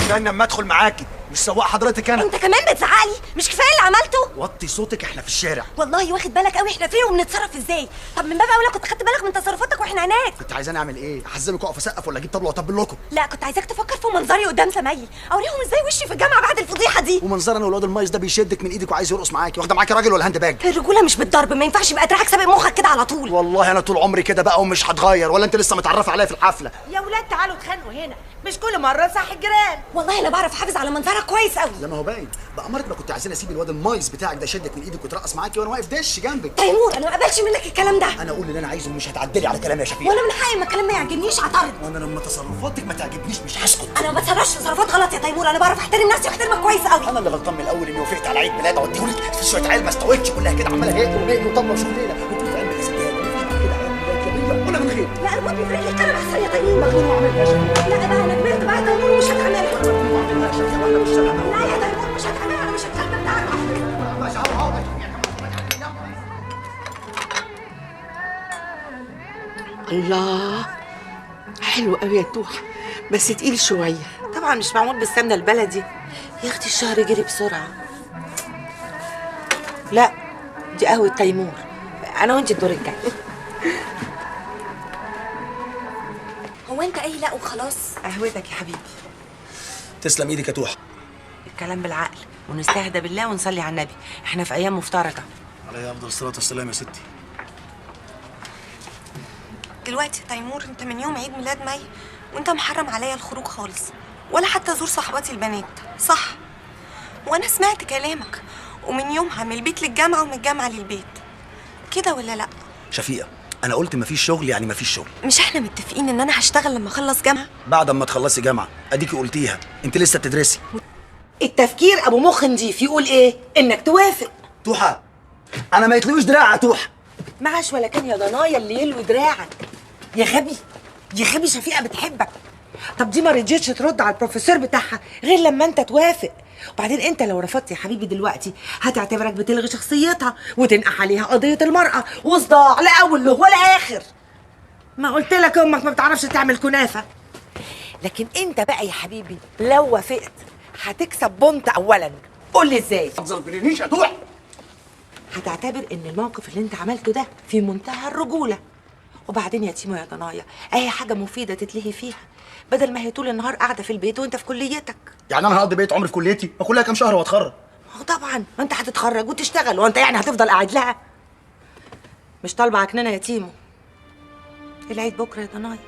استنى اما ادخل معاكي، مش سواق حضرتك انا. انت كمان بتزعقلي؟ مش كفايه اللي عملته؟ وطي صوتك، احنا في الشارع. والله واخد بالك قوي احنا فين وبنتصرف ازاي؟ طب من باب اولى كنت خدت بالك من تصرفاتك واحنا هناك. كنت عايزاني اعمل ايه؟ احزمك واقف اسقف ولا اجيب طبله واطبل لكم؟ لا كنت عايزاك تفكر في منظري قدام زمايلي، اوريهم ازاي وشي في الجامعه بعد الفضيحه دي. ومنظر انا والواد المايس ده بيشدك من ايدك وعايز يرقص معاكي، واخده معاكي راجل ولا هاند باج؟ الرجوله مش بالضرب، ما ينفعش يبقى دراعك سابق مخك كده على طول. والله انا طول عمري كده بقى ومش هتغير، ولا انت لسه متعرفه عليا في الحفله؟ يا ولاد تعالوا اتخانقوا هنا، مش كل مره صح الجيران. والله انا بعرف احافظ على منظرك كويس قوي. لا ما هو باين بأمارة ما كنت عايزين اسيب الواد المايس بتاعك ده يشدك من ايدك وترقص معاكي وانا واقف دش جنبك. تيمور انا ما اقبلش منك الكلام ده. انا اقول اللي انا عايزه ومش هتعدلي على كلامي يا شفيق. وانا من حقي لما الكلام ما يعجبنيش اعترض. وانا لما تصرفاتك ما تعجبنيش مش هسكت. انا ما بتصرفش تصرفات غلط يا تيمور، انا بعرف احترم نفسي واحترمك كويس قوي. انا اللي غلطان من الاول اني وافقت على عيد ميلاد اوديهولك في شويه عيال ما استوتش كلها كده عماله هيك وهيك وطبله وشغليله وكل في قلب الاسدان مفيش كده عيال ميلاد ولا من غير. لا انا ما بيفرق لي الكلام احسن يا تيمور. مجنون وعملت لا بقى انا كبرت بقى يا تيمور ومش هتعملها. لا يا تيمور مش هتعملها، انا مش الكلب بتاعك. الله حلو قوي يا توحة، بس تقيل شوية. طبعا مش معمول بالسمنه البلدي. يا اختي الشهر جري بسرعة. لا دي قهوة تيمور، أنا وأنت الدور الجاي. هو انت ايه لا وخلاص؟ قهوتك يا حبيبي. تسلم ايدك يا توحة. الكلام بالعقل ونستهدى بالله ونصلي على النبي، احنا في ايام مفترجه. عليه افضل الصلاه والسلام يا ستي. دلوقتي يا تيمور انت من يوم عيد ميلاد مي وانت محرم عليا الخروج خالص، ولا حتى ازور صحباتي البنات، صح؟ وانا سمعت كلامك، ومن يومها من البيت للجامعه ومن الجامعه للبيت، كده ولا لا؟ شفيقة انا قلت مفيش شغل يعني مفيش شغل. مش احنا متفقين ان انا هشتغل لما اخلص جامعه؟ بعد ما تخلصي جامعه اديكي قلتيها، انت لسه بتدرسي. التفكير أبو مخ نضيف يقول إيه؟ إنك توافق. توحة انا ما يتلويش دراع يا توحة. معاش ولا كان يا ضنايا اللي يلوي دراعك. يا غبي يا غبي، شفيقة بتحبك. طب دي ما رضيتش ترد على البروفيسور بتاعها غير لما انت توافق. وبعدين انت لو رفضت يا حبيبي دلوقتي هتعتبرك بتلغي شخصيتها وتنقح عليها قضية المرأة وصداع لا اول له ولا اخر. ما قلت لك امك ما بتعرفش تعمل كنافة. لكن انت بقى يا حبيبي لو وافقت هتكسب بونت اولا. قول لي ازاي؟ ما تظلمنيش يا توحة. هتعتبر ان الموقف اللي انت عملته ده في منتهى الرجوله. وبعدين يا تيمو يا ضنايا اي حاجه مفيده تتلهي فيها بدل ما هي طول النهار قاعده في البيت وانت في كليتك. يعني انا هقضي بقية عمري في كليتي؟ ما كلها كام شهر واتخرج. ما هو طبعا ما انت هتتخرج وتشتغل، وانت يعني هتفضل قاعد لها؟ مش طالبه عكنانه يا تيمو. العيد بكره يا ضنايا.